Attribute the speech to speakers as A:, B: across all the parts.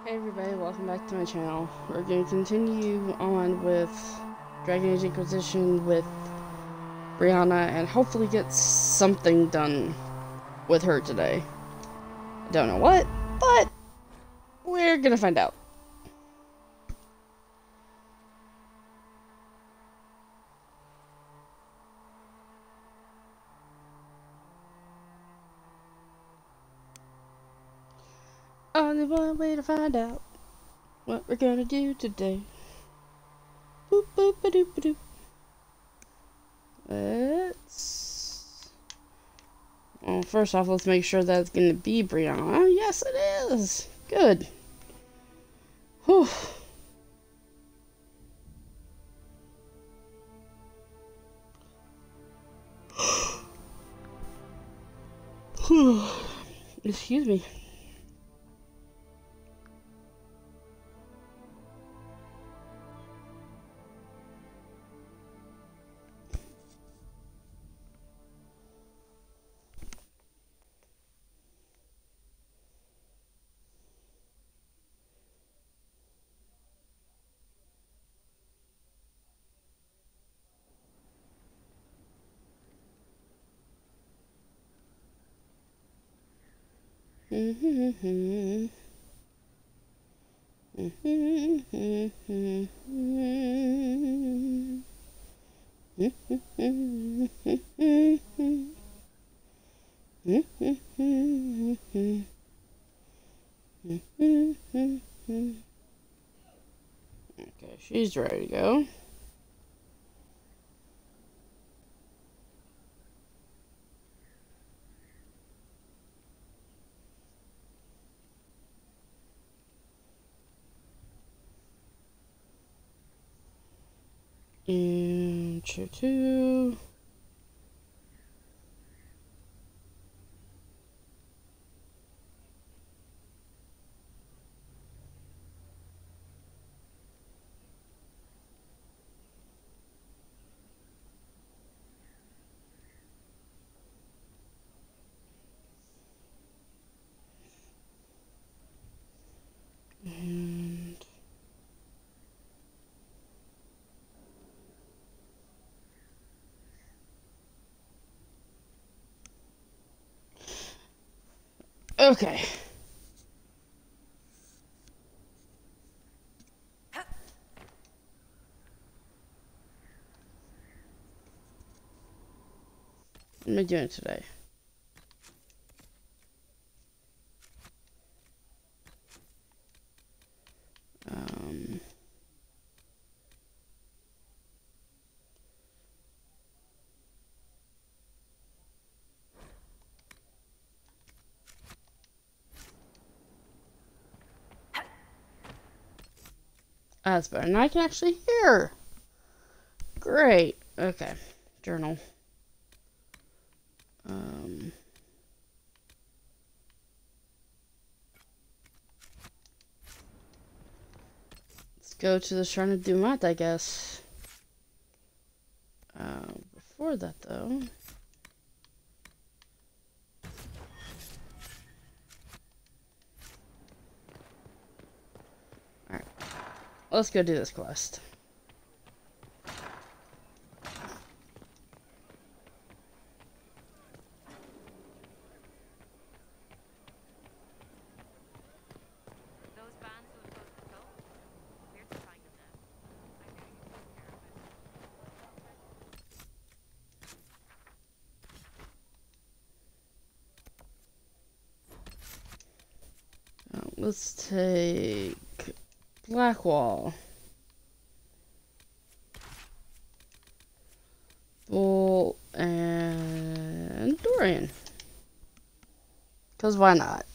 A: Hey everybody, welcome back to my channel. We're going to continue on with Dragon Age Inquisition with Brianna and hopefully get something done with her today. I don't know what, but we're going to find out. Only one way to find out what we're going to do today. Boop boop ba doop ba doop. Well, first off, let's make sure that's going to be Brianna. Yes, it is. Good. Whew. Excuse me. Okay, she's ready to go. And chair 2. And okay. What am I doing today? That's better. Now I can actually hear. Great. Okay. Journal. Let's go to the Shrine of Dumat, I guess. Before that, though. Alright. Let's go do this quest. Let's take Blackwall, Bull, and Dorian. Because why not?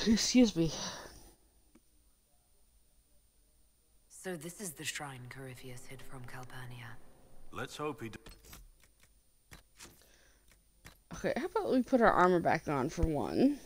A: Excuse me.
B: So this is the shrine Corypheus hid from Calpurnia.
C: Let's hope he...
A: Okay, how about we put our armor back on for one?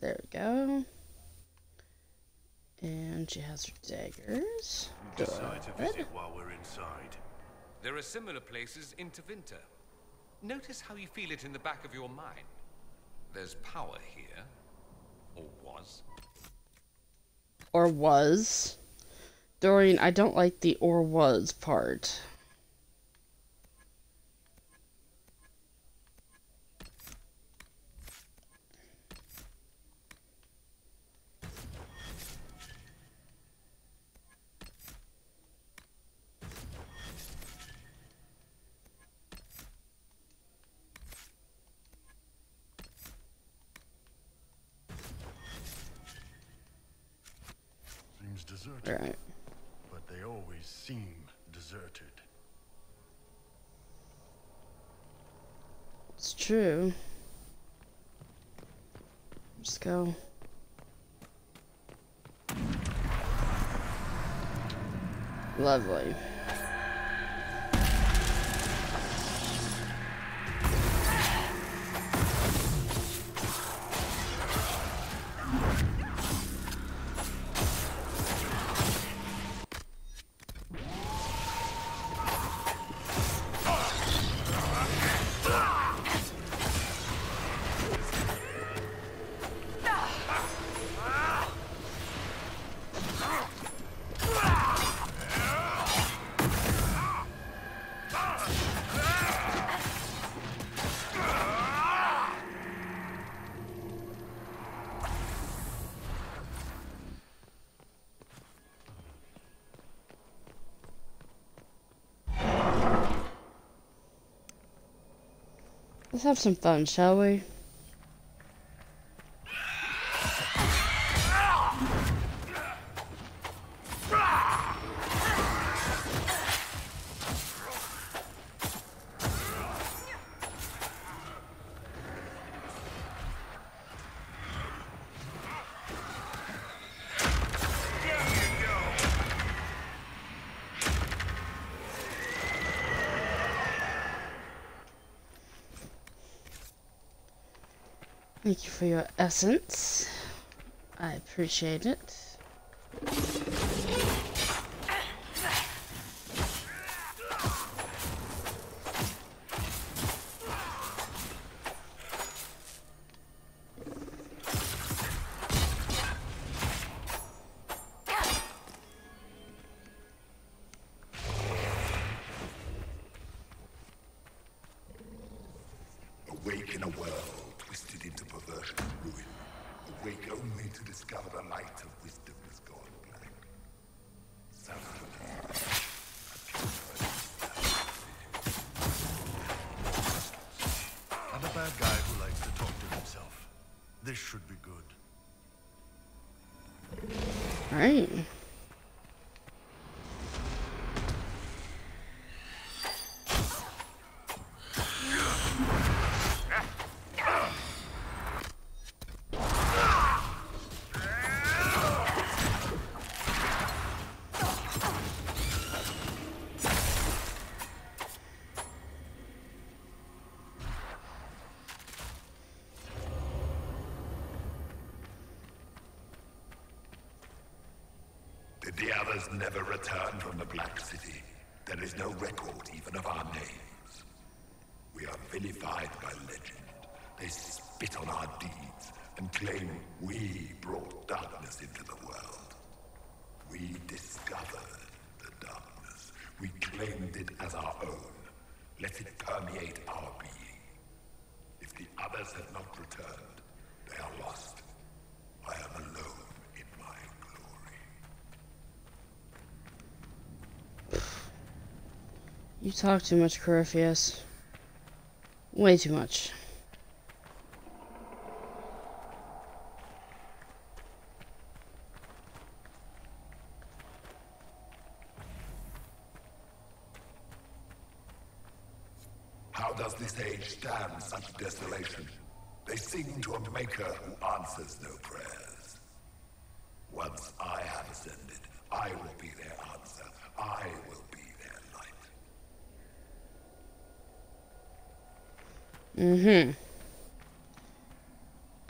A: There we go. And she has her daggers.
C: Decide to visit while we're inside.
D: There are similar places in Tevinter. Notice how you feel it in the back of your mind. There's power here. Or was.
A: Or was. Dorian, I don't like the or was part.
C: Seems deserted.
A: Alright.
C: But they always seem deserted.
A: It's true. Let's go. Lovely. Let's have some fun, shall we? Thank you for your essence. I appreciate it.
E: Awake in a world twisted into perversion and ruin. Awake only to discover the light of wisdom has gone black.
C: I'm a bad guy who likes to talk to himself. This should be good.
A: Alright.
E: Did the others never return from the Black City? There is no record even of our names. We are vilified by legend. They spit on our deeds and claim we brought darkness into the world. We discovered the darkness. We claimed it as our own. Let it permeate our being. If the others have not returned, they are lost.
A: You talk too much, Corypheus. Way too much.
E: How does this age stand such desolation? They sing to a maker who answers no prayers. Once I have ascended, I will be their answer. I will be their light.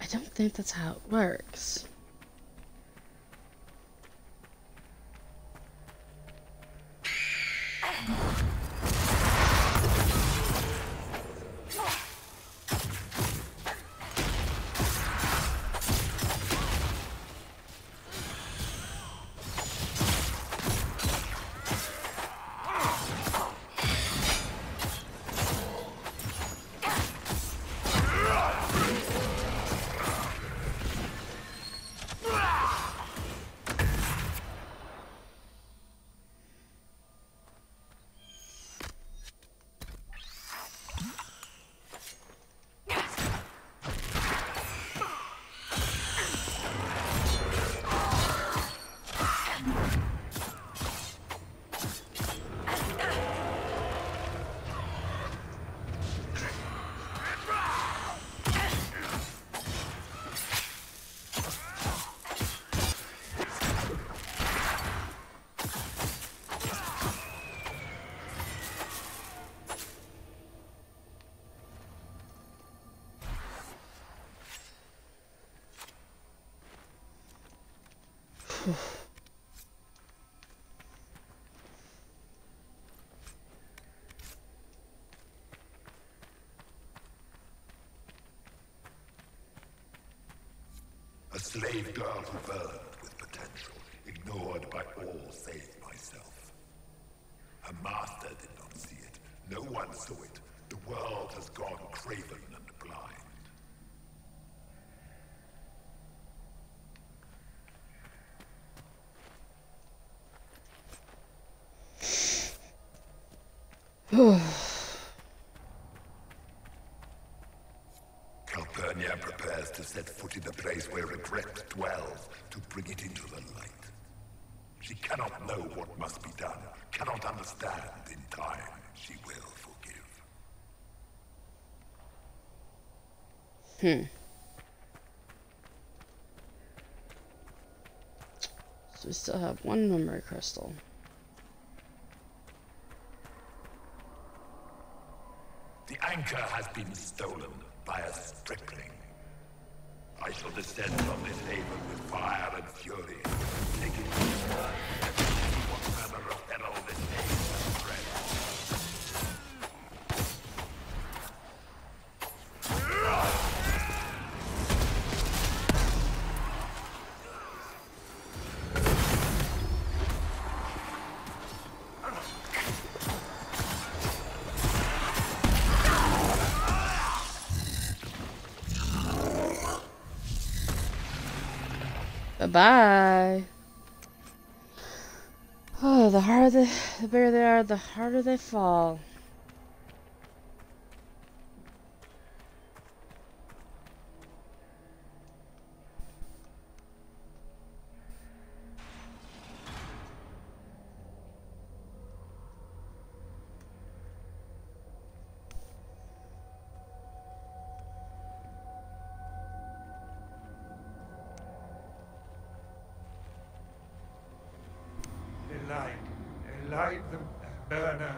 A: I don't think that's how it works.
E: A slave girl who burned with potential, ignored by all save myself. Her master did not see it. No one saw it. The world has gone craven and blind. Calpurnia prepares to set foot in the place where regret dwells, to bring it into the light. She cannot know what must be done, cannot understand. In time, she will forgive.
A: So we still have one memory crystal.
E: The anchor has been stolen by a stripling. I shall descend on this haven with fire and fury, take it to the world, and see what manner of peril this age has spread.
A: Bye-bye. Oh, the bigger they are, the harder they fall.
F: Light the burner,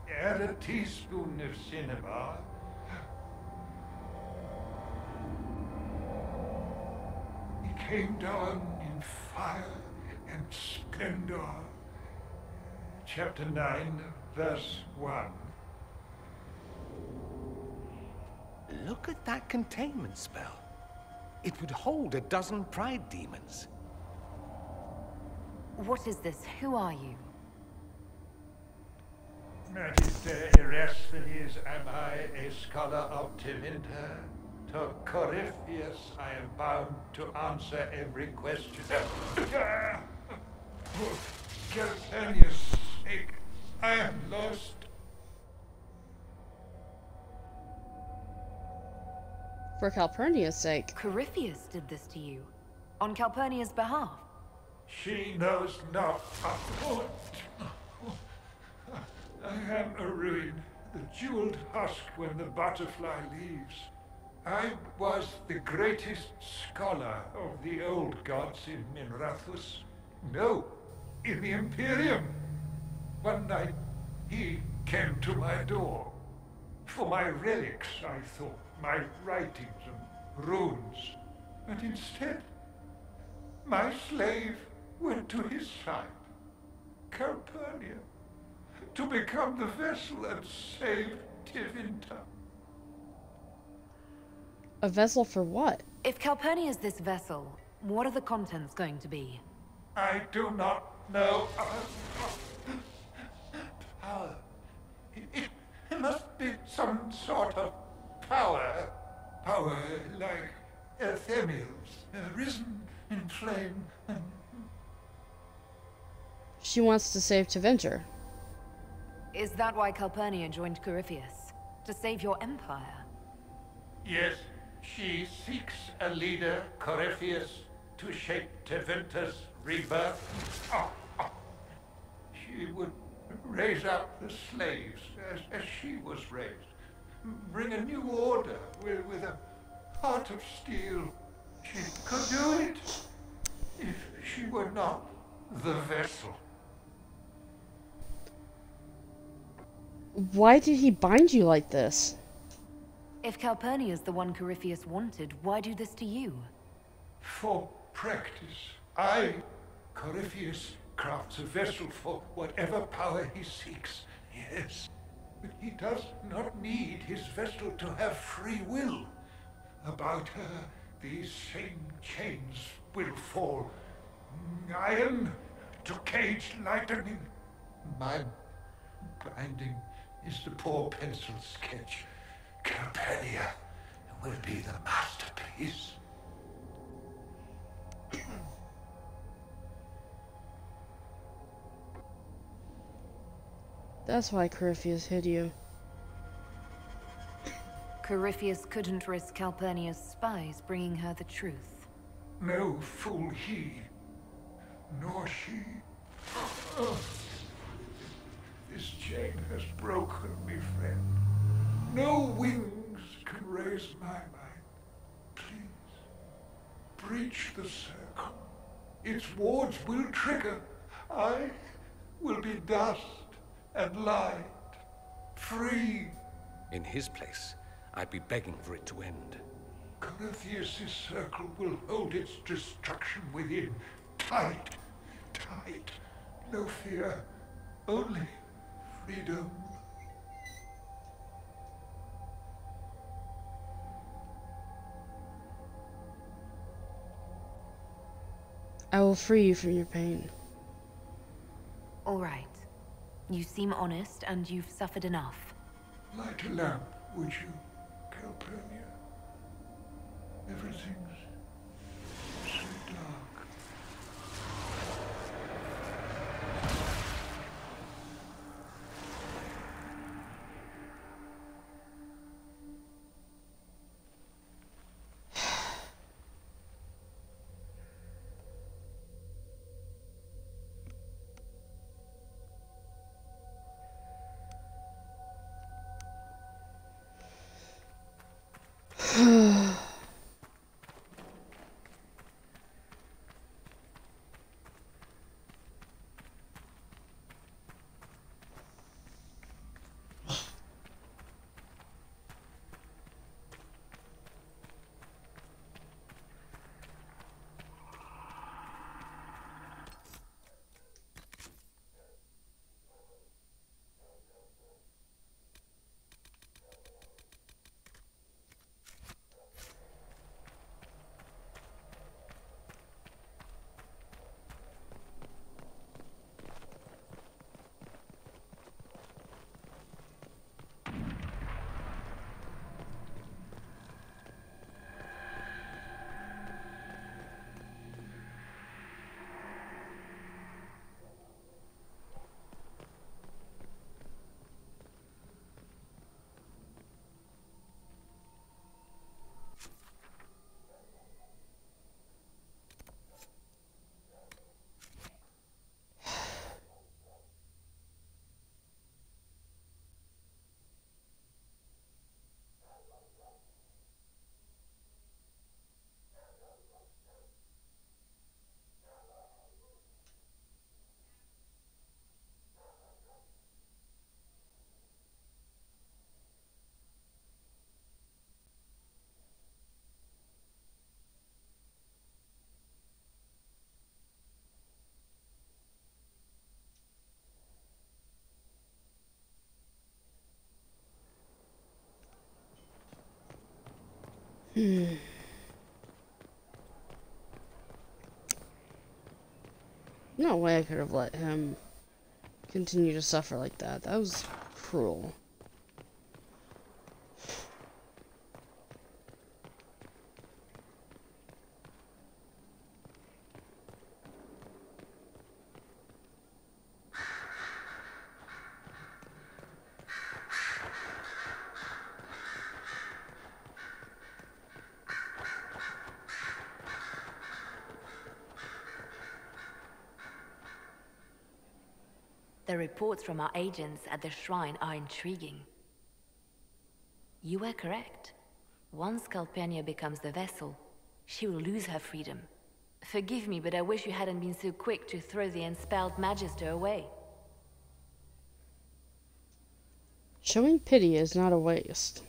F: add a teaspoon of cinnabar. He came down in fire and splendor. Chapter 9, verse 1.
D: Look at that containment spell. It would hold a dozen pride demons.
B: What is this? Who are you?
F: Magister Erasthenes, am I a scholar of Tevinter? To Corypheus I am bound to answer every question. For Calpurnia's sake, I am lost.
A: For Calpurnia's sake.
B: Corypheus did this to you. On Calpurnia's behalf.
F: She knows not. I am a ruin, the jeweled husk when the butterfly leaves. I was the greatest scholar of the old gods in Minrathus. No, in the Imperium. One night, he came to my door. For my relics, I thought, my writings and runes. But instead, my slave went to his side, Calpurnia, to become the vessel and save Tevinter.
A: A vessel for what?
B: If Calpurnia's this vessel, what are the contents going to be?
F: I do not know. Power. It must be some sort of power. Power like Ephemils, risen in flame and...
A: She wants to save Tevinter.
B: Is that why Calpurnia joined Corypheus? To save your empire?
F: Yes, she seeks a leader, Corypheus, to shape Tevinter's rebirth. She would raise up the slaves as she was raised. Bring a new order with a heart of steel. She could do it if she were not the vessel.
A: Why did he bind you like this?
B: If Calpurnia's the one Corypheus wanted, why do this to you?
F: For practice, Corypheus, crafts a vessel for whatever power he seeks. Yes, but he does not need his vessel to have free will. About her, these same chains will fall. Iron to cage lightning. My binding is the poor pencil sketch. Calpurnia will be the masterpiece.
A: That's why Corypheus hid you.
B: Corypheus couldn't risk Calpurnia's spies bringing her the truth.
F: No fool he, nor she. This chain has broken me, friend. No wings can raise my mind. Please, breach the circle. Its wards will trigger. I will be dust and light, free.
D: In his place, I'd be begging for it to end.
F: Corypheus' circle will hold its destruction within. Tight, tight. No fear, only freedom.
A: I will free you from your pain.
B: All right. You seem honest, and you've suffered enough.
F: Light a lamp, would you, Calpurnia? Everything's so dark.
A: No way I could have let him continue to suffer like that. That was cruel.
B: The reports from our agents at the shrine are intriguing. You were correct. Once Calpurnia becomes the vessel, she will lose her freedom. Forgive me, but I wish you hadn't been so quick to throw the unspelled Magister away.
A: Showing pity is not a waste.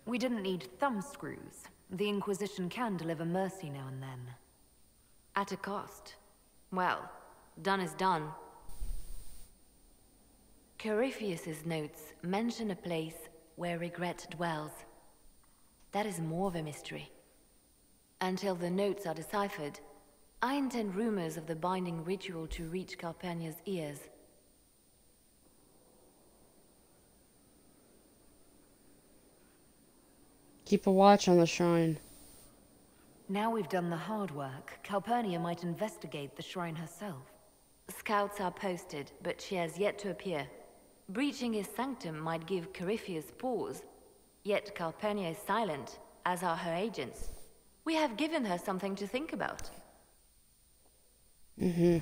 B: We didn't need thumbscrews. The Inquisition can deliver mercy now and then. At a cost. Well, done is done. Corypheus's notes mention a place where regret dwells. That is more of a mystery. Until the notes are deciphered, I intend rumors of the binding ritual to reach Calpurnia's ears.
A: Keep a watch on the shrine.
B: Now we've done the hard work, Calpurnia might investigate the shrine herself. Scouts are posted, but she has yet to appear. Breaching his sanctum might give Corypheus pause, yet Calpurnia is silent, as are her agents. We have given her something to think about.
A: Mm-hmm.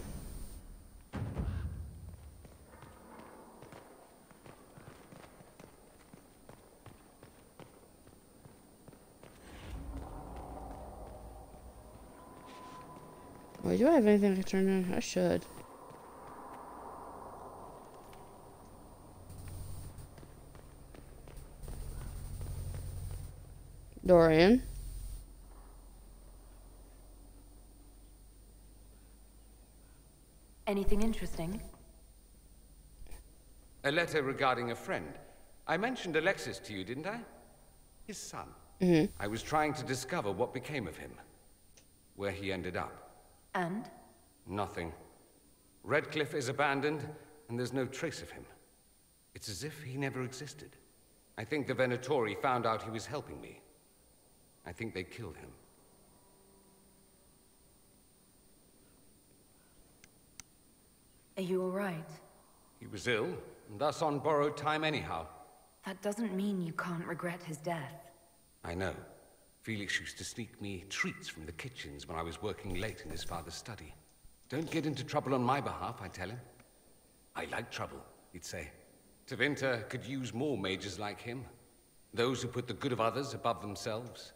A: Wait, do I have anything I can turn in? I should. Dorian?
B: Anything interesting?
D: A letter regarding a friend. I mentioned Alexis to you, didn't I? His son.
A: Mm-hmm.
D: I was trying to discover what became of him. Where he ended up.
B: And?
D: Nothing. Redcliffe is abandoned, and there's no trace of him. It's as if he never existed. I think the Venatori found out he was helping me. I think they killed him.
B: Are you all right?
D: He was ill, and thus on borrowed time anyhow.
B: That doesn't mean you can't regret his death.
D: I know. Felix used to sneak me treats from the kitchens when I was working late in his father's study. Don't get into trouble on my behalf, I tell him. I like trouble, he'd say. Tevinter could use more mages like him. Those who put the good of others above themselves.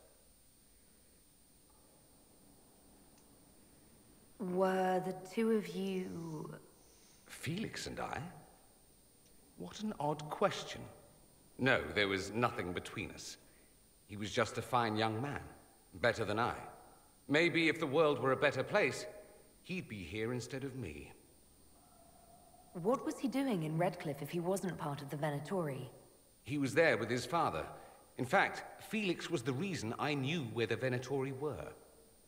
B: Were the two of you...
D: Felix and I? What an odd question. No, there was nothing between us. He was just a fine young man, better than I. Maybe if the world were a better place, he'd be here instead of me.
B: What was he doing in Redcliffe if he wasn't part of the Venatori?
D: He was there with his father. In fact, Felix was the reason I knew where the Venatori were.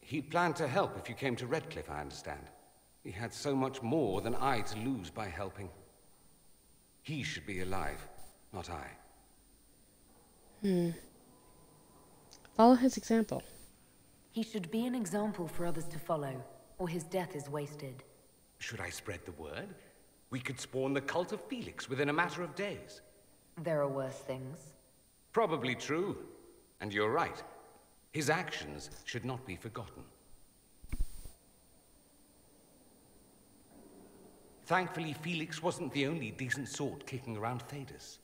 D: He planned to help if you came to Redcliffe, I understand. He had so much more than I to lose by helping. He should be alive, not I.
A: Follow his example.
B: He should be an example for others to follow, or his death is wasted.
D: Should I spread the word? We could spawn the cult of Felix within a matter of days.
B: There are worse things.
D: Probably true. And you're right. His actions should not be forgotten. Thankfully, Felix wasn't the only decent sort kicking around Thedas.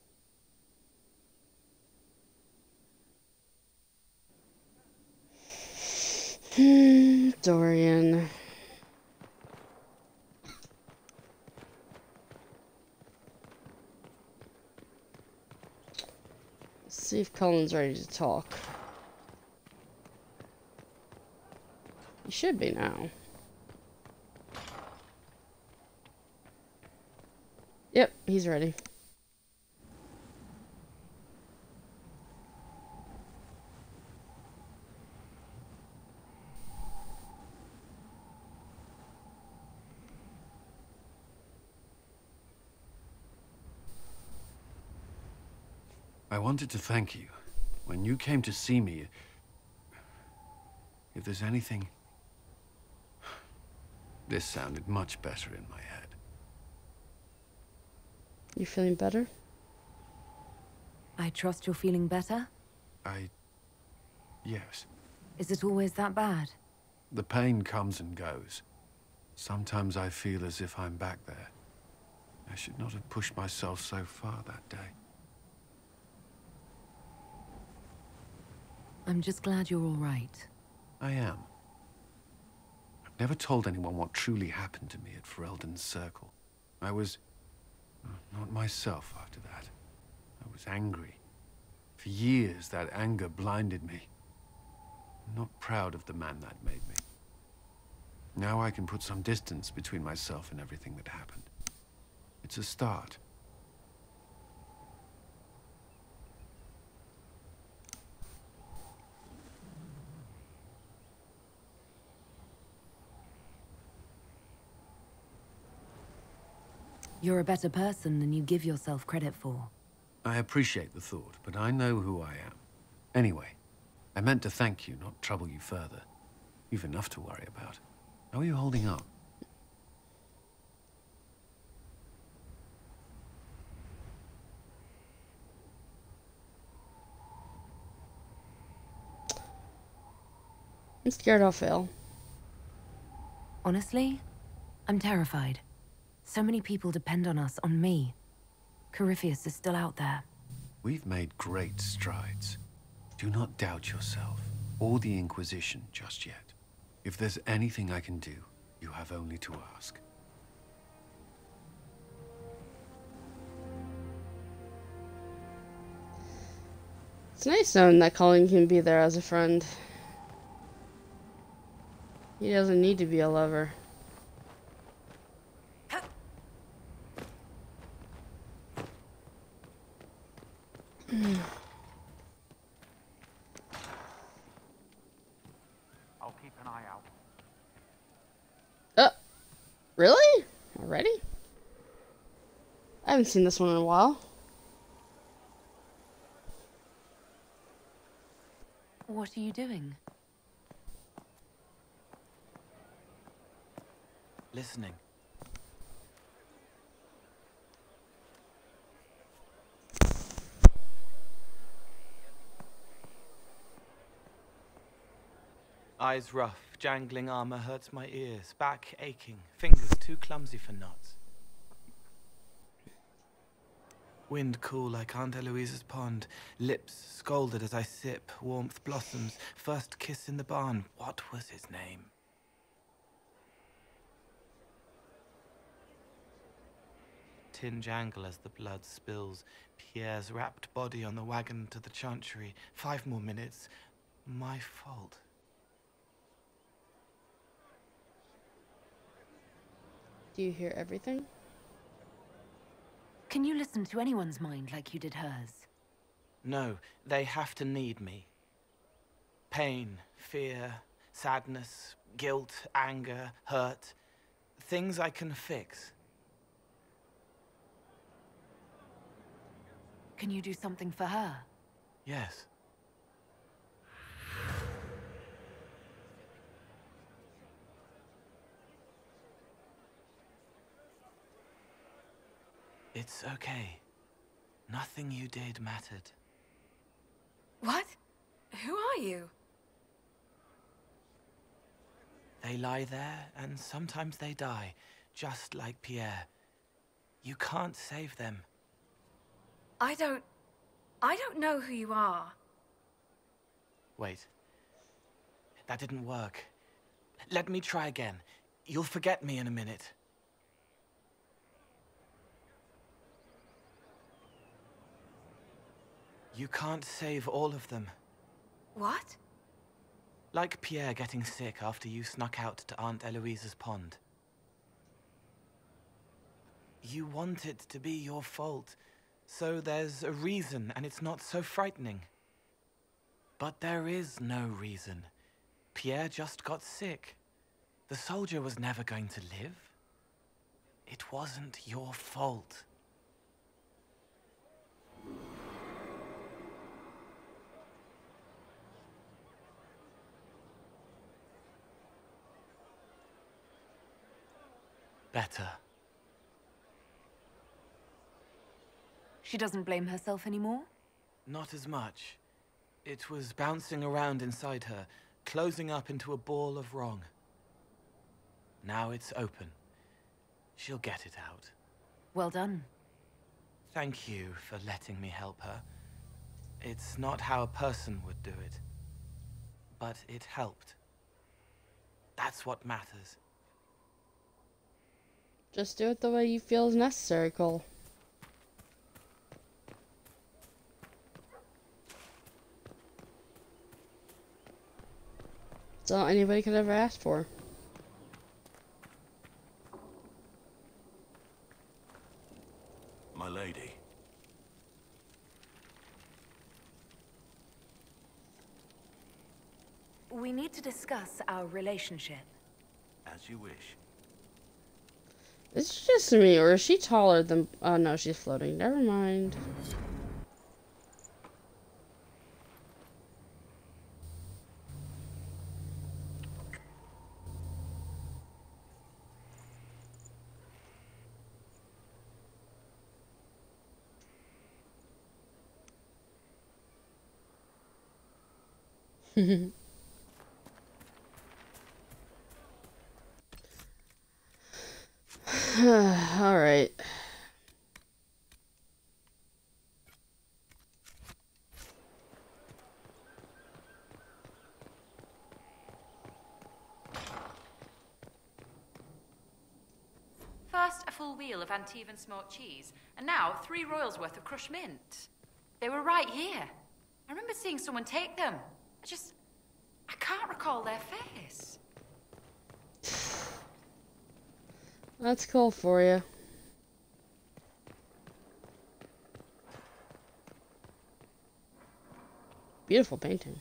A: Dorian. Let's see if Cullen's ready to talk. He should be now. Yep, he's ready.
G: I wanted to thank you. When you came to see me, if there's anything... This sounded much better in my head.
A: You feeling better?
B: I trust you're feeling better?
G: Yes.
B: Is it always that bad?
G: The pain comes and goes. Sometimes I feel as if I'm back there. I should not have pushed myself so far that day.
B: I'm just glad you're all right.
G: I am. I've never told anyone what truly happened to me at Ferelden's Circle. I was... not myself after that. I was angry. For years, that anger blinded me. I'm not proud of the man that made me. Now I can put some distance between myself and everything that happened. It's a start.
B: You're a better person than you give yourself credit for.
G: I appreciate the thought, but I know who I am. Anyway, I meant to thank you, not trouble you further. You've enough to worry about. How are you holding up?
A: I'm scared I'll fail.
B: Honestly, I'm terrified. So many people depend on us, on me. Corypheus is still out there.
G: We've made great strides. Do not doubt yourself, or the Inquisition just yet. If there's anything I can do, you have only to ask.
A: It's nice knowing that Colin can be there as a friend. He doesn't need to be a lover.
H: I'll keep an eye out.
A: Really? Already? I haven't seen this one in a while.
B: What are you doing?
H: Listening. Eyes rough, jangling armor hurts my ears, back aching, fingers too clumsy for knots. Wind cool like Aunt Eloise's pond, lips scalded as I sip, warmth blossoms, first kiss in the barn, what was his name? Tin jangle as the blood spills, Pierre's wrapped body on the wagon to the chantry, 5 more minutes, my fault.
A: Do you hear everything?
B: Can you listen to anyone's mind like you did hers?
H: No, they have to need me. Pain, fear, sadness, guilt, anger, hurt. Things I can fix.
B: Can you do something for her?
H: Yes. It's okay. Nothing you did mattered.
I: What? Who are you?
H: They lie there, and sometimes they die, just like Pierre. You can't save them.
I: I don't know who you are.
H: Wait. That didn't work. Let me try again. You'll forget me in a minute. You can't save all of them.
I: What?
H: Like Pierre getting sick after you snuck out to Aunt Eloise's pond. You want it to be your fault, so there's a reason and it's not so frightening. But there is no reason. Pierre just got sick. The soldier was never going to live. It wasn't your fault. better.
B: She doesn't blame herself anymore?
H: Not as much. It was bouncing around inside her, closing up into a ball of wrong. Now it's open. She'll get it out.
B: Well done.
H: Thank you for letting me help her. It's not how a person would do it. But it helped. That's what matters.
A: Just do it the way you feel is necessary, Cole. That's all anybody could ever ask for.
C: My lady.
B: We need to discuss our relationship.
C: As you wish.
A: Is it just me, or is she taller than... Oh, no, she's floating. Never mind. All right.
J: First, a full wheel of Antivan smoked cheese, and now 3 royals worth of crushed mint. They were right here. I remember seeing someone take them. I can't recall their face.
A: That's cool for you. Beautiful painting.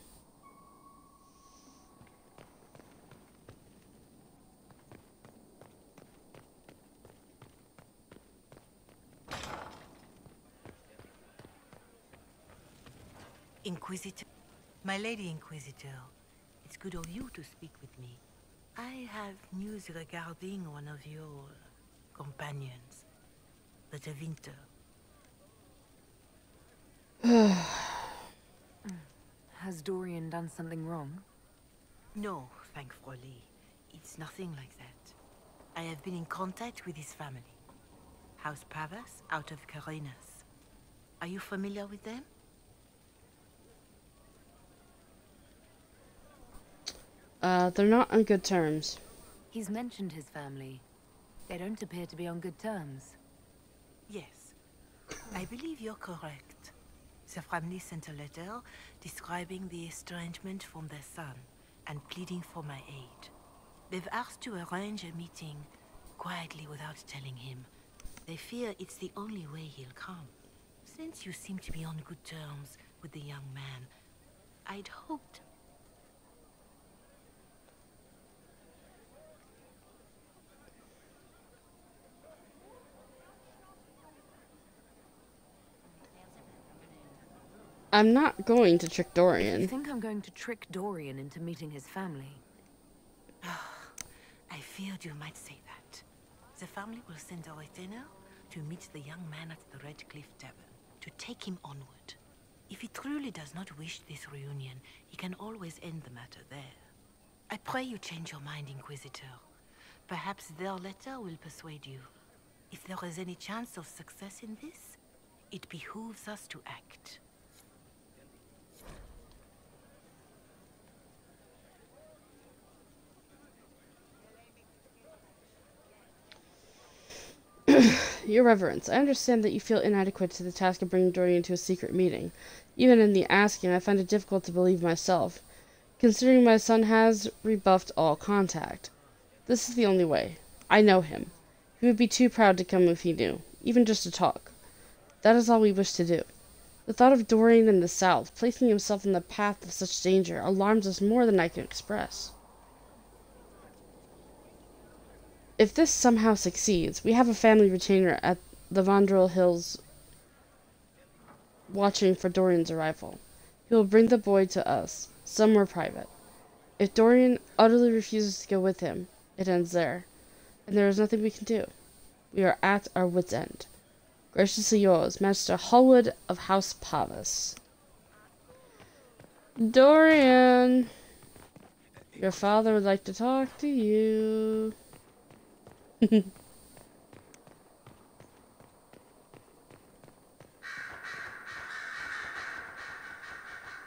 K: Inquisitor. My Lady Inquisitor, it's good of you to speak with me. I have news regarding one of your companions, the De Winter.
B: Has Dorian done something wrong?
K: No, thankfully. It's nothing like that. I have been in contact with his family. House Pavas out of Carenas. Are you familiar with them?
A: They're not on good terms.
B: He's mentioned his family. They don't appear to be on good terms.
K: Yes. I believe you're correct. The family sent a letter describing the estrangement from their son and pleading for my aid. They've asked to arrange a meeting quietly without telling him. They fear it's the only way he'll come. Since you seem to be on good terms with the young man, I'd hoped...
A: I'm not going to trick Dorian.
B: You think I'm going to trick Dorian into meeting his family?
K: I feared you might say that. The family will send a retainer to meet the young man at the Red Cliff Tavern, to take him onward. If he truly does not wish this reunion, he can always end the matter there. I pray you change your mind, Inquisitor. Perhaps their letter will persuade you. If there is any chance of success in this, it behooves us to act.
A: Your Reverence, I understand that you feel inadequate to the task of bringing Dorian to a secret meeting. Even in the asking, I find it difficult to believe myself, considering my son has rebuffed all contact. This is the only way. I know him. He would be too proud to come if he knew, even just to talk. That is all we wish to do. The thought of Dorian in the south, placing himself in the path of such danger, alarms us more than I can express. If this somehow succeeds, we have a family retainer at the Vandrel Hills watching for Dorian's arrival. He will bring the boy to us, somewhere private. If Dorian utterly refuses to go with him, it ends there. and there is nothing we can do. We are at our wit's end. Graciously yours, Master Hallwood of House Pavis. Dorian, your father would like to talk to you.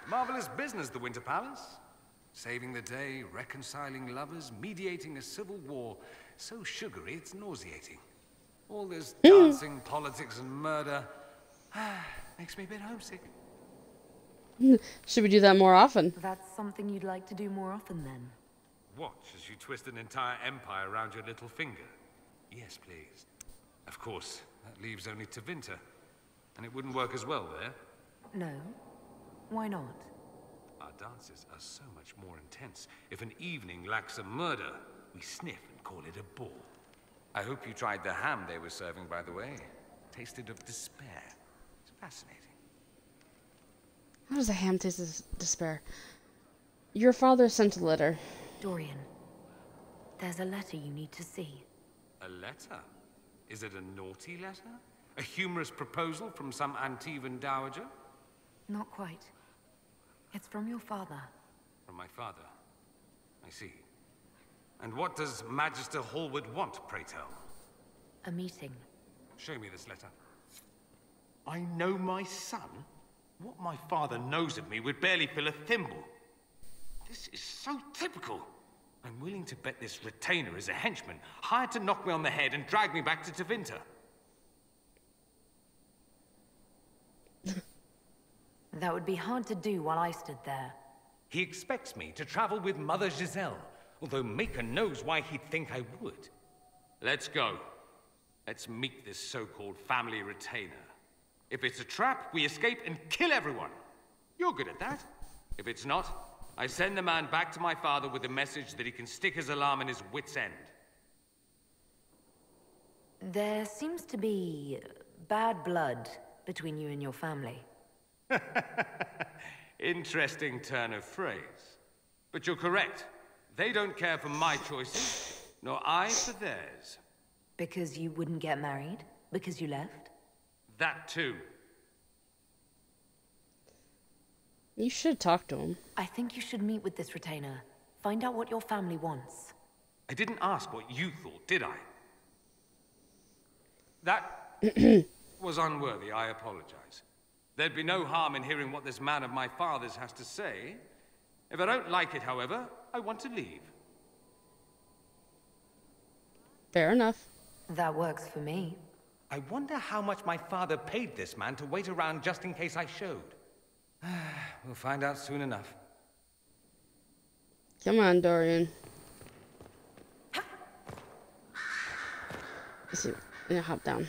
D: Marvelous business, the Winter Palace. Saving the day, reconciling lovers, mediating a civil war. So sugary, it's nauseating. All this dancing, politics, and murder makes me a bit homesick.
A: Should we do that more often?
B: That's something you'd like to do more often, then?
D: Watch as you twist an entire empire around your little finger. Yes, please. Of course, that leaves only Tevinter. And it wouldn't work as well there.
B: No. Why not?
D: Our dances are so much more intense. If an evening lacks a murder, we sniff and call it a ball. I hope you tried the ham they were serving, by the way. Tasted of despair. It's fascinating.
A: How does a ham taste of despair? Your father sent a letter.
B: Dorian, there's a letter you need to see.
D: A letter? Is it a naughty letter? A humorous proposal from some Antivan dowager?
B: Not quite. It's from your father.
D: From my father? I see. And what does Magister Hallwood want, pray tell?
B: A meeting.
D: Show me this letter. I know my son? What my father knows of me would barely fill a thimble. This is so typical. I'm willing to bet this retainer is a henchman, hired to knock me on the head and drag me back to Tevinter.
B: That would be hard to do while I stood there.
D: He expects me to travel with Mother Giselle, although Maker knows why he'd think I would. Let's go. Let's meet this so-called family retainer. If it's a trap, we escape and kill everyone. You're good at that. If it's not, I send the man back to my father with a message that he can stick his alarm in his wit's end.
B: There seems to be bad blood between you and your family.
D: Interesting turn of phrase. But you're correct. They don't care for my choices, nor I for theirs.
B: Because you wouldn't get married? Because you left?
D: That too.
A: You should talk to him.
B: I think you should meet with this retainer. Find out what your family wants.
D: I didn't ask what you thought, did I? That was unworthy, I apologize. There'd be no harm in hearing what this man of my father's has to say. If I don't like it, however, I want to leave.
A: Fair enough.
B: That works for me.
D: I wonder how much my father paid this man to wait around just in case I showed. We'll find out soon enough.
A: Come on, Dorian. Let's see. I'm gonna hop down.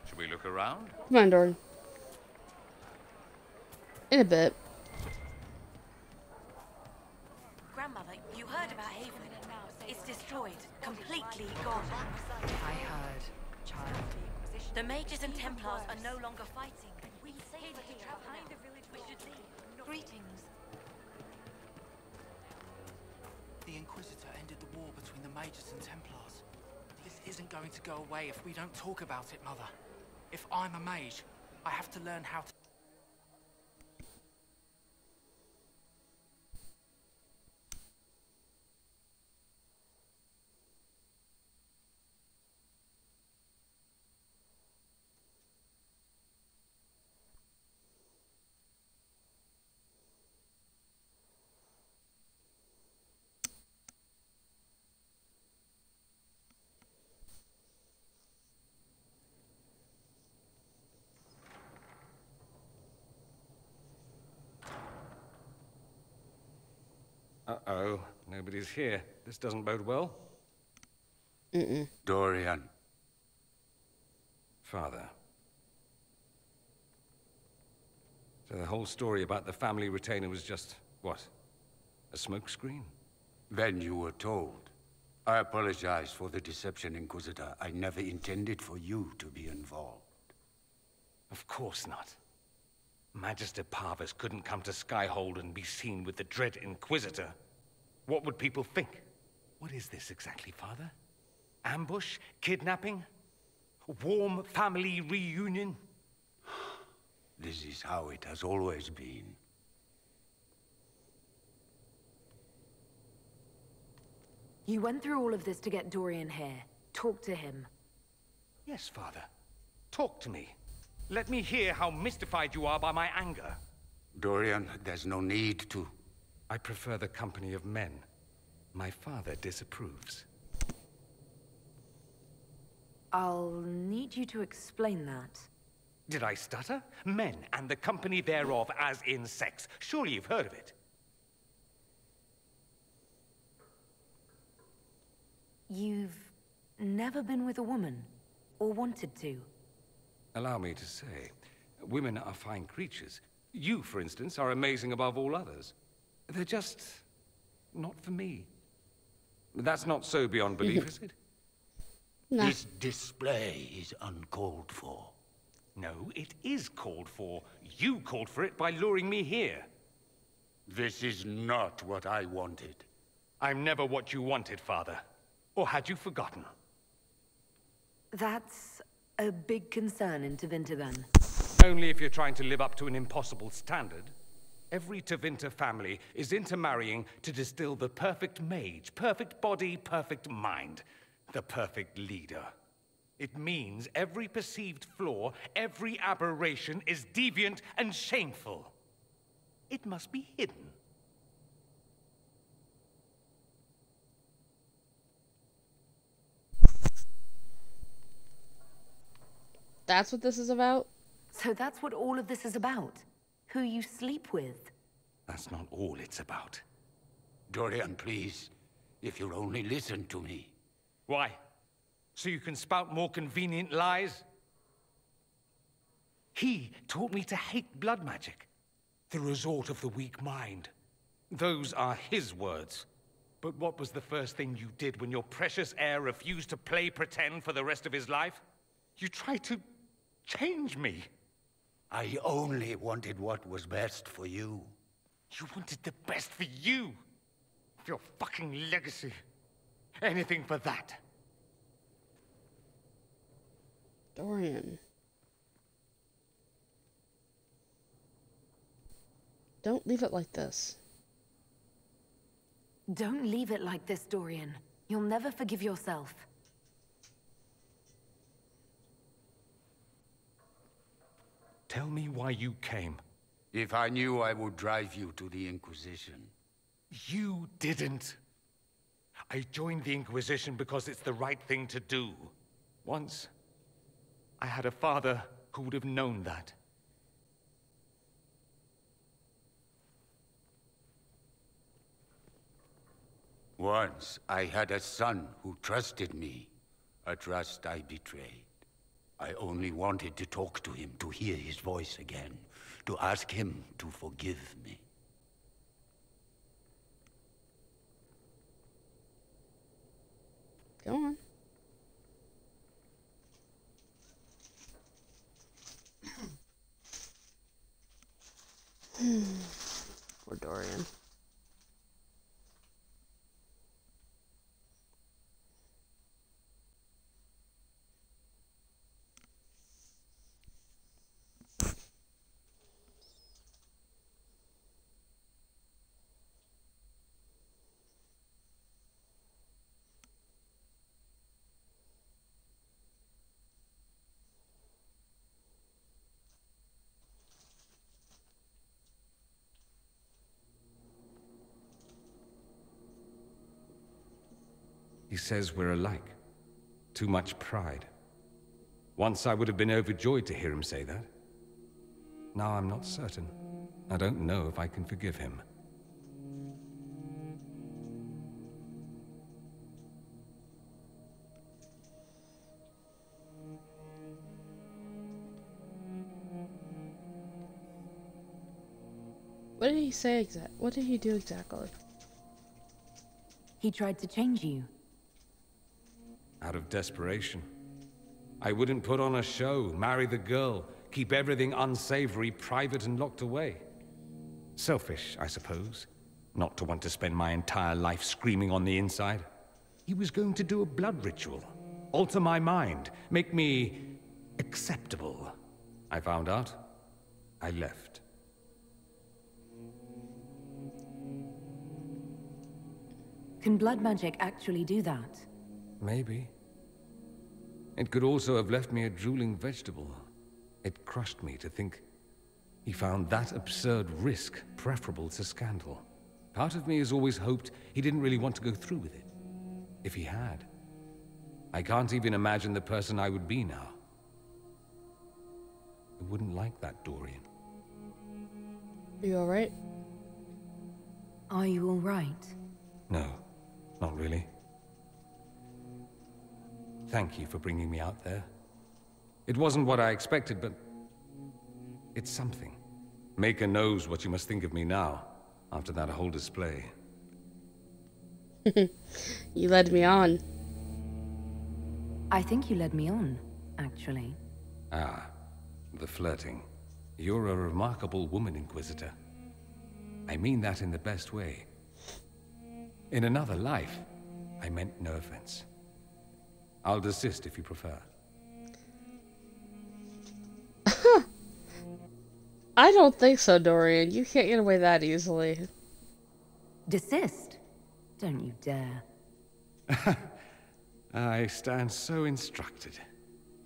D: Should we look around?
A: Come on, Dorian. In a bit.
K: Grandmother, you heard about Haven. It's destroyed. Completely gone.
J: I heard, child.
K: The mages and Templars are no longer fighting. Greetings.
H: The Inquisitor ended the war between the Mages and Templars. This isn't going to go away if we don't talk about it, Mother. If I'm a mage, I have to learn how to...
D: Uh-oh, nobody's here. This doesn't bode well.
E: Dorian.
D: Father. So the whole story about the family retainer was just, what? A smokescreen?
E: Then you were told. I apologize for the deception, Inquisitor. I never intended for you to be involved.
D: Of course not. Magister Parvus couldn't come to Skyhold and be seen with the dread Inquisitor. What would people think? What is this exactly, Father? Ambush? Kidnapping? Warm family reunion?
E: This is how it has always been.
B: You went through all of this to get Dorian here. Talk to him.
D: Yes, Father. Talk to me. Let me hear how mystified you are by my anger.
E: Dorian, there's no need to.
D: I prefer the company of men. My father disapproves.
B: I'll need you to explain that.
D: Did I stutter? Men and the company thereof as in sex. Surely you've heard of it.
B: You've never been with a woman? Or wanted to?
D: Allow me to say, women are fine creatures. You, for instance, are amazing above all others. They're just not for me. That's not so beyond belief, is it?
A: No.
E: This display is uncalled for.
D: No, it is called for. You called for it by luring me here.
E: This is not what I wanted.
D: I'm never what you wanted, Father. Or had you forgotten?
B: That's a big concern in Tevinter, then.
D: Only if you're trying to live up to an impossible standard. Every Tevinter family is intermarrying to distill the perfect mage, perfect body, perfect mind, the perfect leader. It means every perceived flaw, every aberration is deviant and shameful. It must be hidden.
A: That's what this is about?
B: So that's what all of this is about? Who you sleep with?
D: That's not all it's about.
E: Dorian, please. If you'll only listen to me.
D: Why? So you can spout more convenient lies? He taught me to hate blood magic. The resort of the weak mind. Those are his words. But what was the first thing you did when your precious heir refused to play pretend for the rest of his life? You tried to change me.
E: I only wanted what was best for you.
D: You wanted the best for you. For your fucking legacy. Anything for that.
A: Dorian. Don't leave it like this.
B: Don't leave it like this, Dorian. You'll never forgive yourself.
D: Tell me why you came.
E: If I knew, I would drive you to the Inquisition.
D: You didn't. I joined the Inquisition because it's the right thing to do. Once, I had a father who would have known that.
E: Once, I had a son who trusted me. A trust I betrayed. I only wanted to talk to him, to hear his voice again, to ask him to forgive me.
A: Go on. Dorian.
D: He says we're alike. Too much pride. Once I would have been overjoyed to hear him say that. Now I'm not certain. I don't know if I can forgive him.
A: What did he say exactly? What did he do exactly?
B: He tried to change you.
D: Out of desperation. I wouldn't put on a show, marry the girl, keep everything unsavory, private and locked away. Selfish, I suppose. Not to want to spend my entire life screaming on the inside. He was going to do a blood ritual. Alter my mind. Make me acceptable. I found out. I left.
B: Can blood magic actually do that?
D: Maybe. It could also have left me a drooling vegetable. It crushed me to think he found that absurd risk preferable to scandal. Part of me has always hoped he didn't really want to go through with it. If he had. I can't even imagine the person I would be now. I wouldn't like that, Dorian.
A: You alright?
B: Are you alright?
D: No, not really. Thank you for bringing me out there. It wasn't what I expected, but it's something. Maker knows what you must think of me now, after that whole display.
A: You led me on.
B: I think you led me on, actually.
D: Ah, the flirting. You're a remarkable woman, Inquisitor. I mean that in the best way. In another life, I meant no offense. I'll desist if you prefer.
A: I don't think so, Dorian. You can't get away that easily.
B: Desist? Don't you dare.
D: I stand so instructed.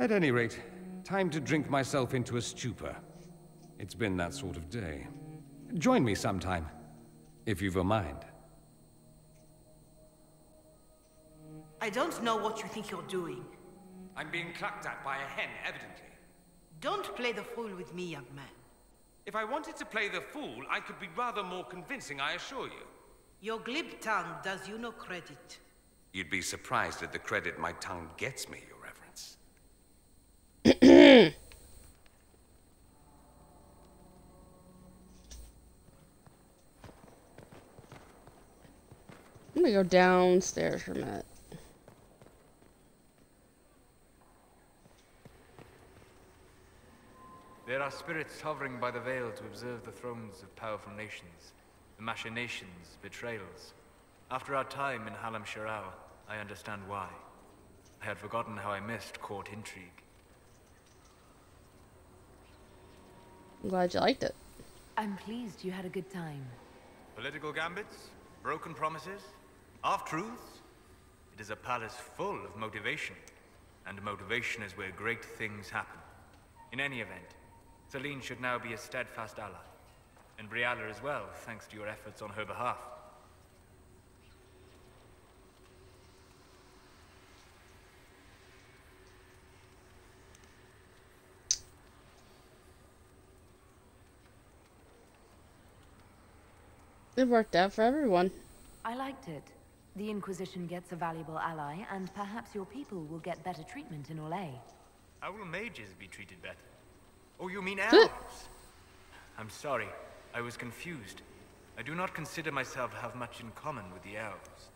D: At any rate, time to drink myself into a stupor. It's been that sort of day. Join me sometime, if you've a mind.
K: I don't know what you think you're doing.
D: I'm being clucked at by a hen, evidently.
K: Don't play the fool with me, young man.
D: If I wanted to play the fool, I could be rather more convincing, I assure you.
K: Your glib tongue does you no credit.
D: You'd be surprised at the credit my tongue gets me, Your Reverence.
A: I'm gonna go downstairs for a minute.
L: There are spirits hovering by the veil to observe the thrones of powerful nations, the machinations, betrayals. After our time in Halam Shirao, I understand why. I had forgotten how I missed court intrigue.
A: I'm glad you liked it.
B: I'm pleased you had a good time.
L: Political gambits, broken promises, half-truths. It is a palace full of motivation, and motivation is where great things happen. In any event, Celine should now be a steadfast ally, and Briala as well, thanks to your efforts on her behalf.
A: It worked out for everyone.
B: I liked it. The Inquisition gets a valuable ally, and perhaps your people will get better treatment in Orlais.
L: How will mages be treated better? Oh, you mean elves? I'm sorry, I was confused. I do not consider myself to have much in common with the elves.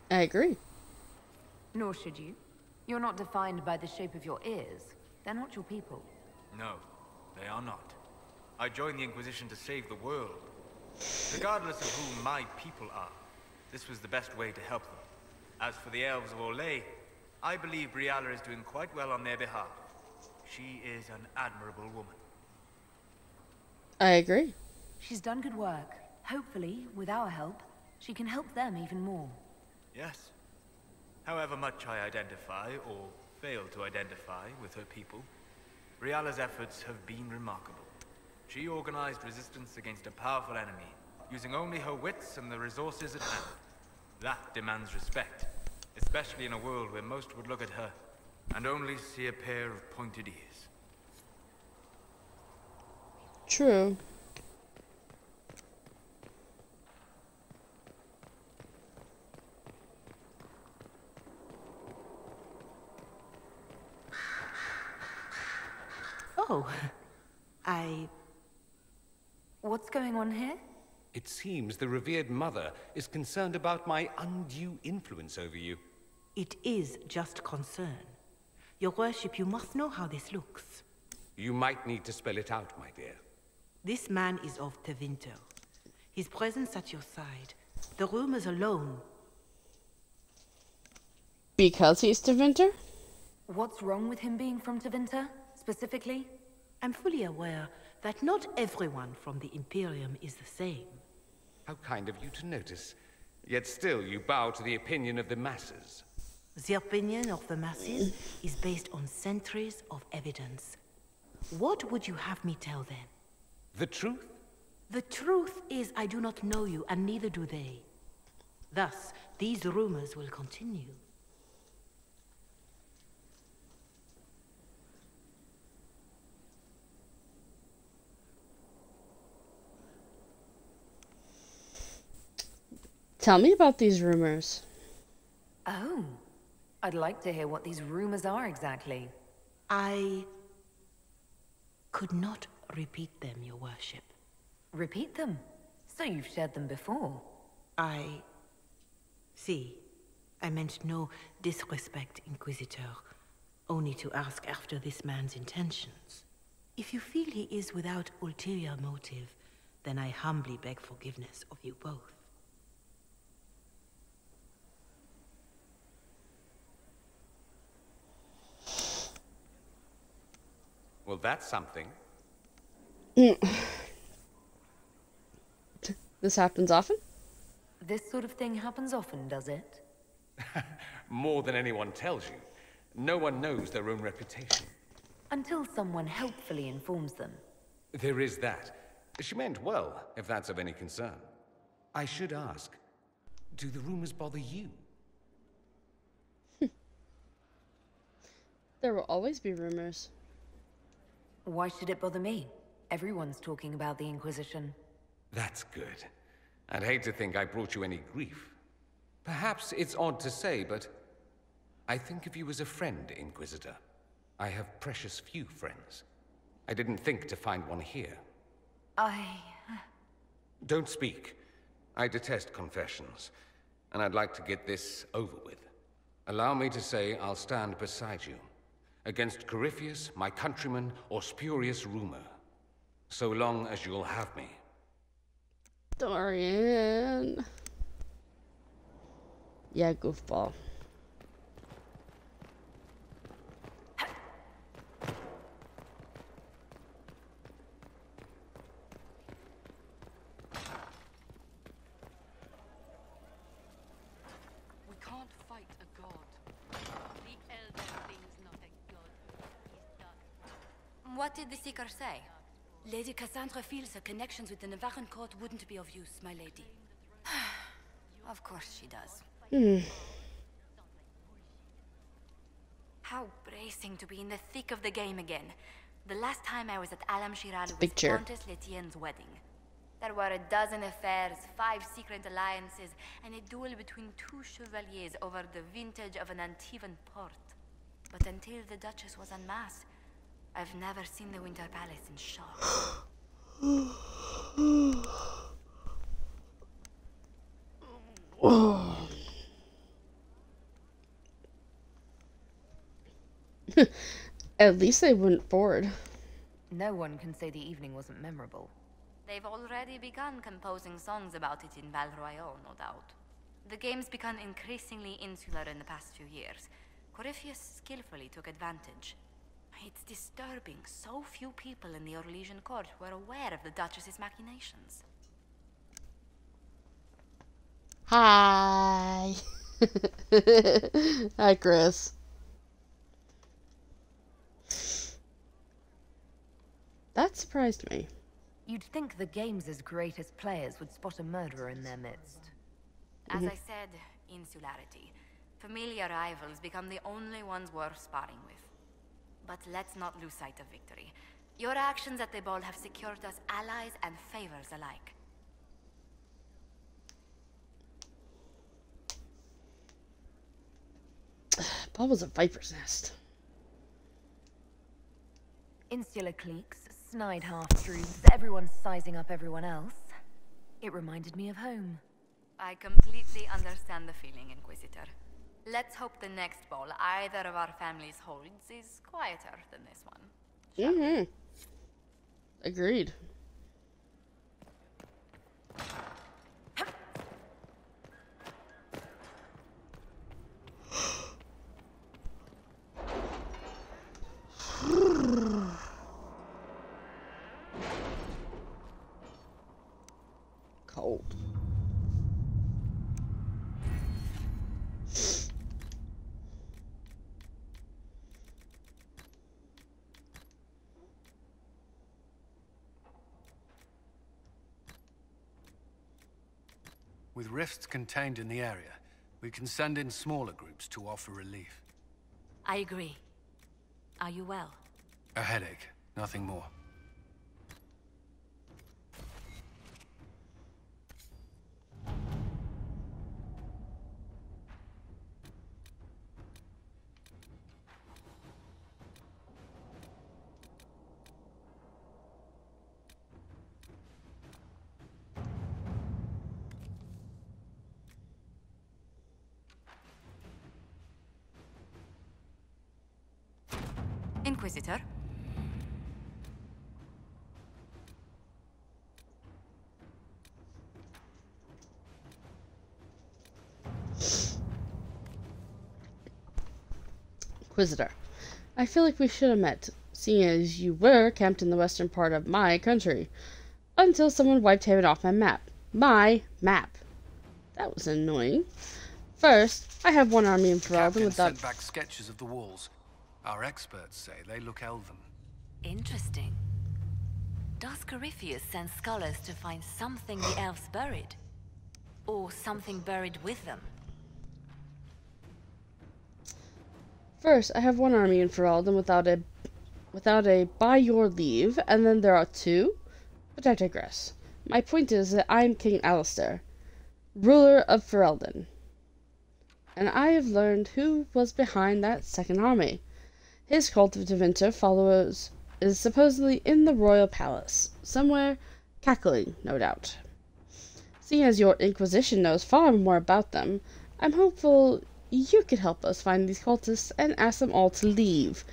A: I agree.
B: Nor should you. You're not defined by the shape of your ears. They're not your people.
L: No, they are not. I joined the Inquisition to save the world. Regardless of who my people are, this was the best way to help them. As for the elves of Orlais, I believe Briala is doing quite well on their behalf. She is an admirable woman.
A: I agree.
B: She's done good work. Hopefully, with our help, she can help them even more.
L: Yes. However much I identify, or fail to identify, with her people, Briala's efforts have been remarkable. She organized resistance against a powerful enemy, using only her wits and the resources at hand. That demands respect, especially in a world where most would look at her and only see a pair of pointed ears.
A: True.
K: Oh,
B: What's going on here?
D: It seems the revered mother is concerned about my undue influence over you.
K: It is just concern. Your worship, you must know how this looks.
D: You might need to spell it out, my dear.
K: This man is of Tevinter. His presence at your side, the rumors alone.
A: Because he's Tevinter?
B: What's wrong with him being from Tevinter, specifically?
K: I'm fully aware that not everyone from the Imperium is the same.
D: How kind of you to notice. Yet still you bow to the opinion of the masses.
K: The opinion of the masses is based on centuries of evidence. What would you have me tell them?
D: The truth?
K: The truth is I do not know you, and neither do they. Thus, these rumors will continue.
A: Tell me about these rumors.
B: Oh, I'd like to hear what these rumors are exactly.
K: I could not repeat them, your worship.
B: Repeat them? So you've shared them before.
K: See, I meant no disrespect, Inquisitor. Only to ask after this man's intentions. If you feel he is without ulterior motive, then I humbly beg forgiveness of you both.
D: Well, that's something.
A: This happens often?
B: This sort of thing happens often, does it?
D: More than anyone tells you. No one knows their own reputation.
B: Until someone helpfully informs them.
D: There is that. She meant well, if that's of any concern. I should ask, do the rumors bother you?
A: There will always be rumors.
B: Why should it bother me? Everyone's talking about the Inquisition.
D: That's good. I'd hate to think I brought you any grief. Perhaps it's odd to say, but I think of you as a friend, Inquisitor. I have precious few friends. I didn't think to find one here. Don't speak. I detest confessions, and I'd like to get this over with. Allow me to say I'll stand beside you, against Corypheus, my countryman, or spurious rumor, so long as you'll have me.
A: Dorian. Yeah, goofball.
M: We can't fight a god. The elder thing's not a god. He's done.
I: What did the Seeker say? Lady Cassandra feels her connections with the Navarran court wouldn't be of use, my lady. Of course she does. How bracing to be in the thick of the game again. The last time I was at Alam Shiral was Countess Letienne's wedding. There were a dozen affairs, 5 secret alliances, and a duel between 2 chevaliers over the vintage of an Antivan port. But until the Duchess was unmasked, I've never seen the Winter Palace in shock.
A: At least they went forward.
B: No one can say the evening wasn't memorable.
I: They've already begun composing songs about it in Val Royale, no doubt. The game's become increasingly insular in the past few years. Corypheus skillfully took advantage. It's disturbing so few people in the Orlesian court were aware of the Duchess's machinations.
A: Hi! Hi, Chris. That surprised me.
B: You'd think the game's greatest players would spot a murderer in their midst.
I: As I said, insularity. Familiar rivals become the only ones worth sparring with. But let's not lose sight of victory. Your actions at the ball have secured us allies and favors alike.
A: Ball was a viper's nest.
B: Insular cliques, snide half-truths, everyone sizing up everyone else. It reminded me of home.
I: I completely understand the feeling, Inquisitor. Let's hope the next ball either of our families holds is quieter than this one.
A: Agreed. Cold.
G: With rifts contained in the area, we can send in smaller groups to offer relief.
B: I agree. Are you well?
G: A headache, nothing more.
I: Inquisitor?
A: Inquisitor, I feel like we should have met, seeing as you were camped in the western part of my country, until someone wiped Haven off my map. My map. That was annoying. First, I have one army in Ferelden without...
G: sent back sketches of the walls. Our experts say they look elven.
B: Interesting. Does Corypheus send scholars to find something the elves buried? Or something buried with them?
A: First, I have one army in Ferelden without a by your leave, and then there are two, but I digress. My point is that I am King Alistair, ruler of Ferelden, and I have learned who was behind that second army. His cult of Tevinter followers is supposedly in the royal palace, somewhere cackling, no doubt. Seeing as your Inquisition knows far more about them, I'm hopeful you could help us find these cultists and ask them all to leave,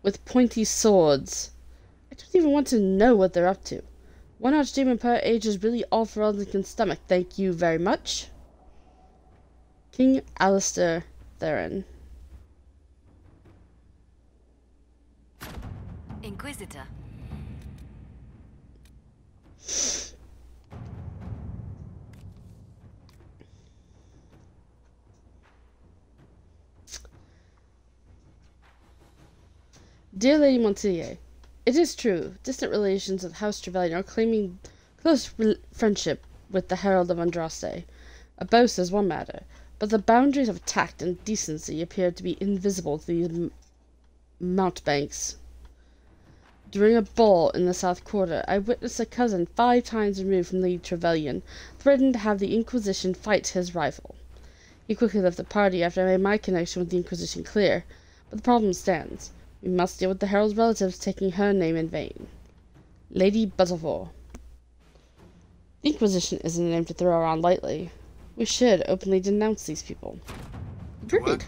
A: with pointy swords. I don't even want to know what they're up to. One archdemon per age is really all Ferelden can stomach, thank you very much. King Alistair Theron.
B: Inquisitor.
A: Dear Lady Montier, it is true, distant relations of House Trevelyan are claiming close friendship with the Herald of Andraste. A boast is one matter, but the boundaries of tact and decency appear to be invisible to these mountebanks. During a ball in the South Quarter, I witnessed a cousin 5 times removed from Lady Trevelyan threaten to have the Inquisition fight his rival. He quickly left the party after I made my connection with the Inquisition clear, but the problem stands. We must deal with the Herald's relatives taking her name in vain. Lady Butterfall. The Inquisition isn't a name to throw around lightly. We should openly denounce these people. Agreed.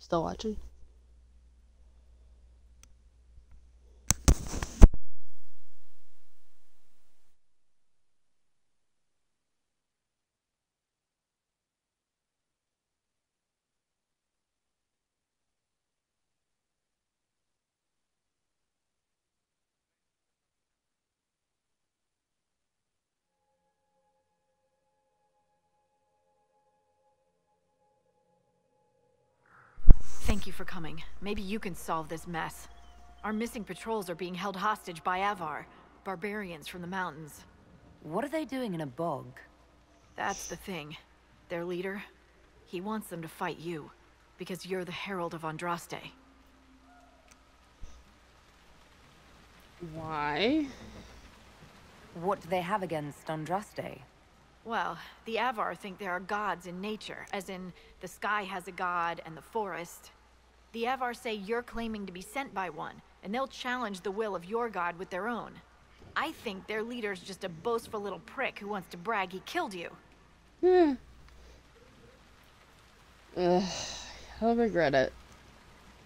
A: Still watching?
N: Thank you for coming. Maybe you can solve this mess. Our missing patrols are being held hostage by Avar, barbarians from the mountains.
B: What are they doing in a bog?
N: That's the thing. Their leader, he wants them to fight you, because you're the Herald of Andraste.
A: Why?
B: What do they have against Andraste?
N: Well, the Avar think there are gods in nature, as in the sky has a god and the forest. The Avar say you're claiming to be sent by one, and they'll challenge the will of your god with their own. I think their leader's just a boastful little prick who wants to brag he killed you.
A: I'll regret it.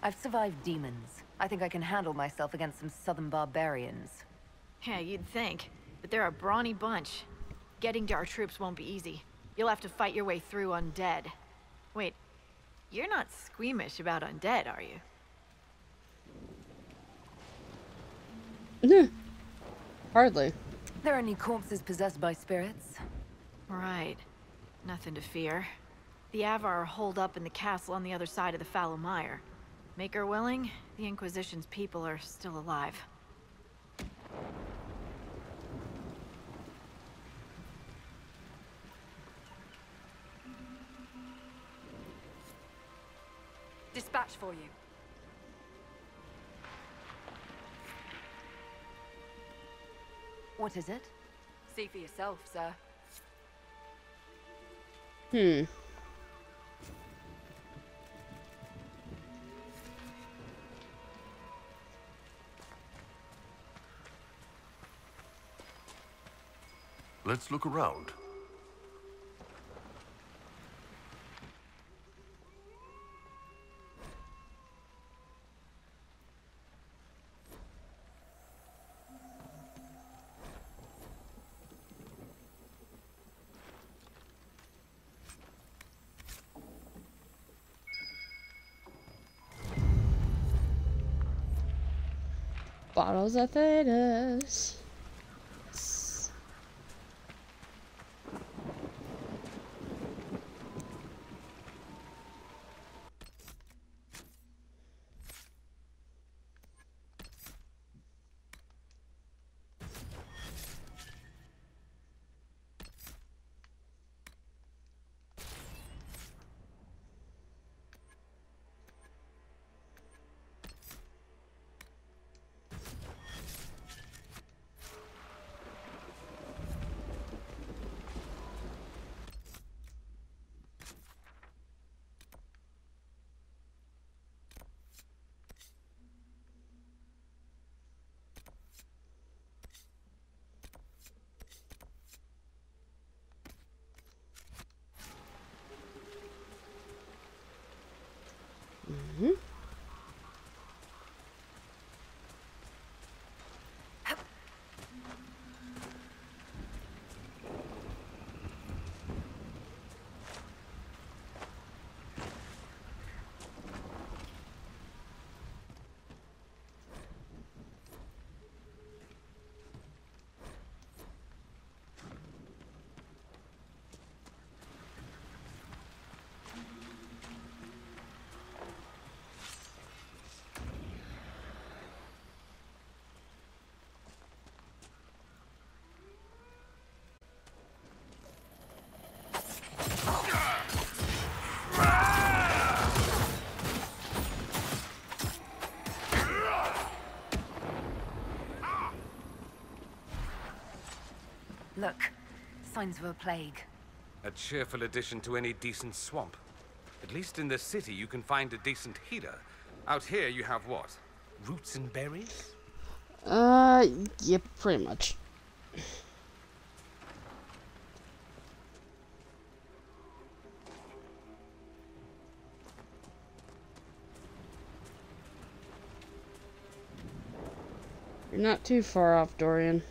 B: I've survived demons. I think I can handle myself against some southern barbarians.
N: Yeah, you'd think. But they're a brawny bunch. Getting to our troops won't be easy. You'll have to fight your way through undead. Wait, you're not squeamish about undead, are you?
A: Hardly.
B: There any corpses possessed by spirits?
N: Right. Nothing to fear. The Avar are holed up in the castle on the other side of the fallow mire. Make her willing, the Inquisition's people are still alive.
I: Dispatch for you.
B: What is it?
I: See for yourself, sir.
C: Let's look around.
A: Bottles of Thetis.
B: Look, signs of a plague.
D: A cheerful addition to any decent swamp. At least in the city you can find a decent healer. Out here you have what? Roots and berries?
A: Yeah, pretty much. You're not too far off, Dorian.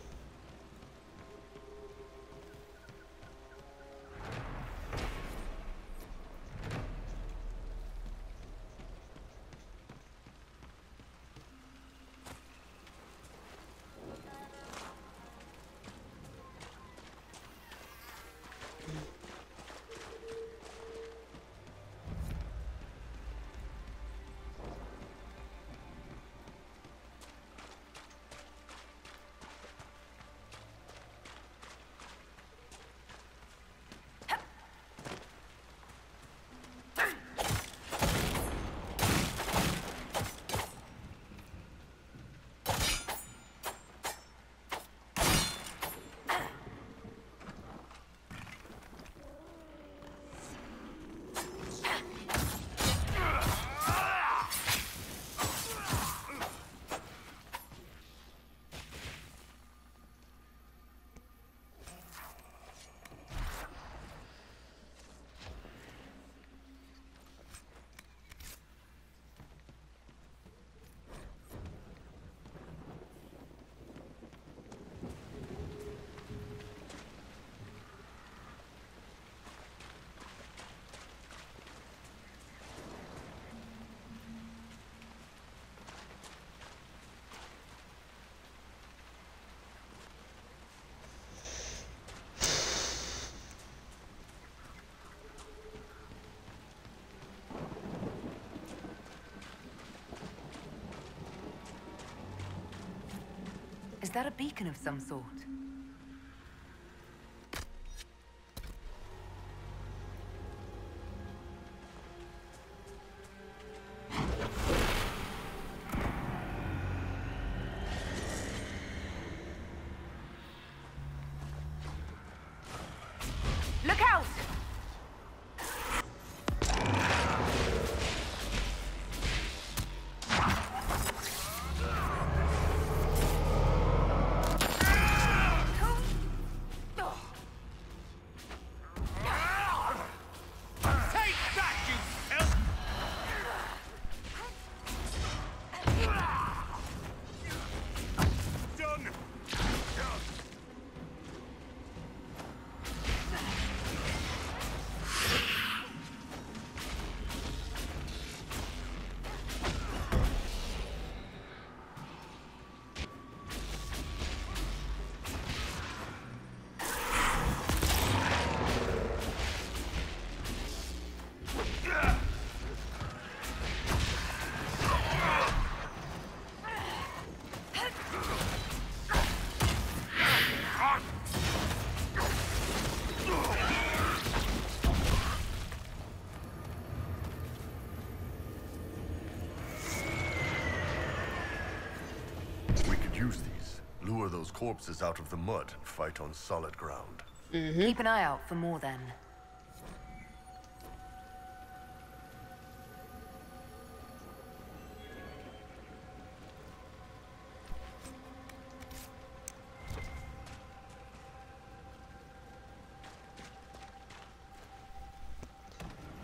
B: Is that a beacon of some sort?
J: Look out!
C: Use these. Lure those corpses out of the mud and fight on solid ground.
B: Keep an eye out for more then.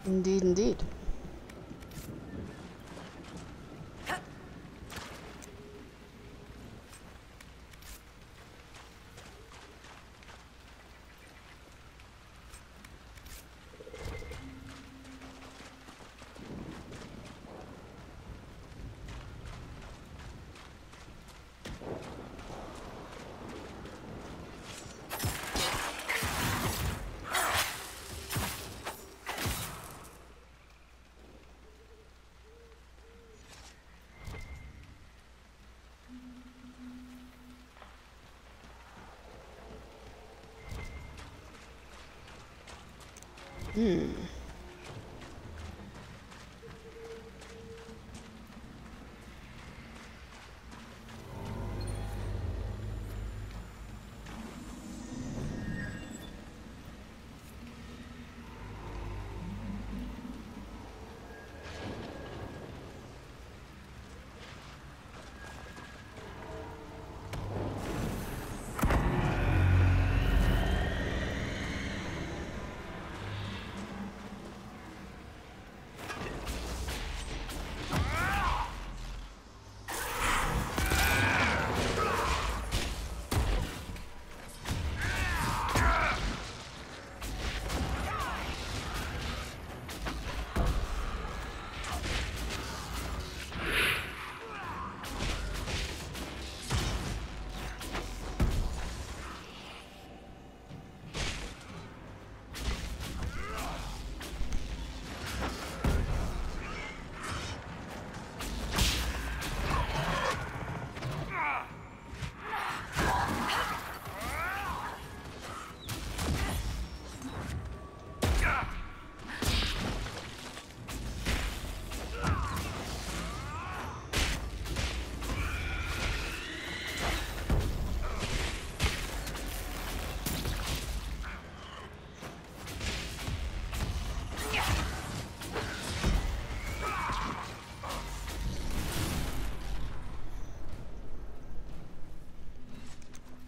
A: Indeed, indeed.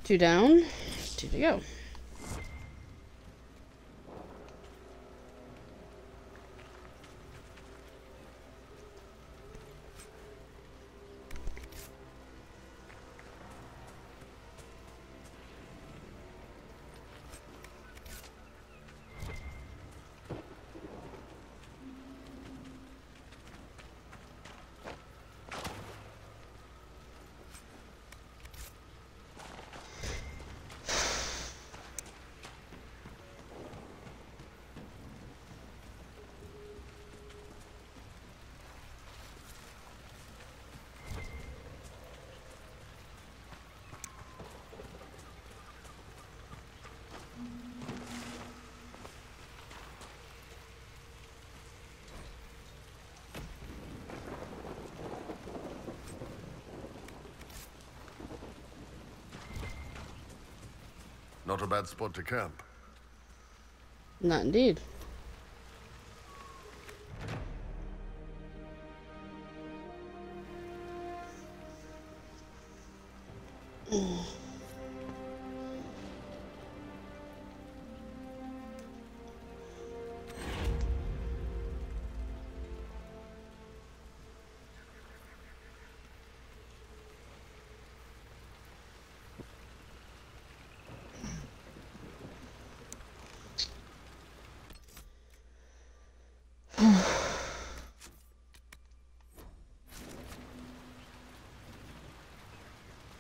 A: 2 down, 2 to go.
C: Not a bad spot to camp.
A: Not indeed.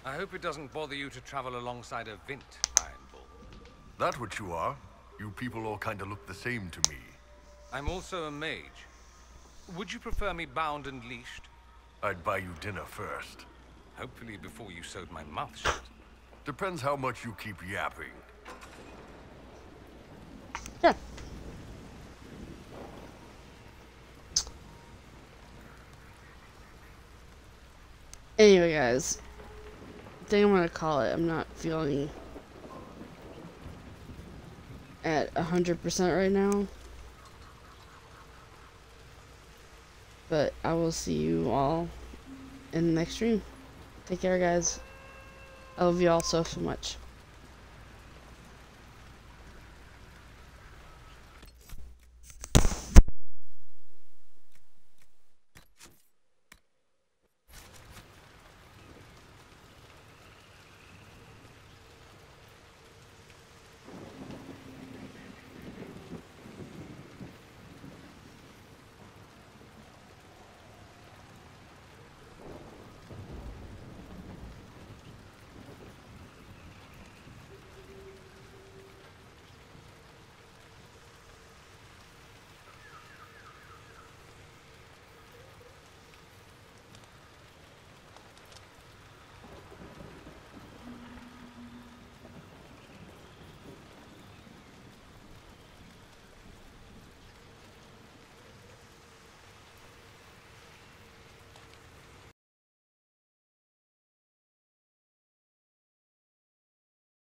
D: I hope it doesn't bother you to travel alongside a Vint, Iron Bull.
C: That what you are? You people all kind of look the same to me.
D: I'm also a mage. Would you prefer me bound and leashed?
C: I'd buy you dinner first.
D: Hopefully before you sewed my mouth shut.
C: Depends how much you keep yapping.
A: Yeah. Anyway, guys. I think I'm gonna call it. I'm not feeling at 100% right now. But I will see you all in the next stream. Take care, guys. I love you all so much.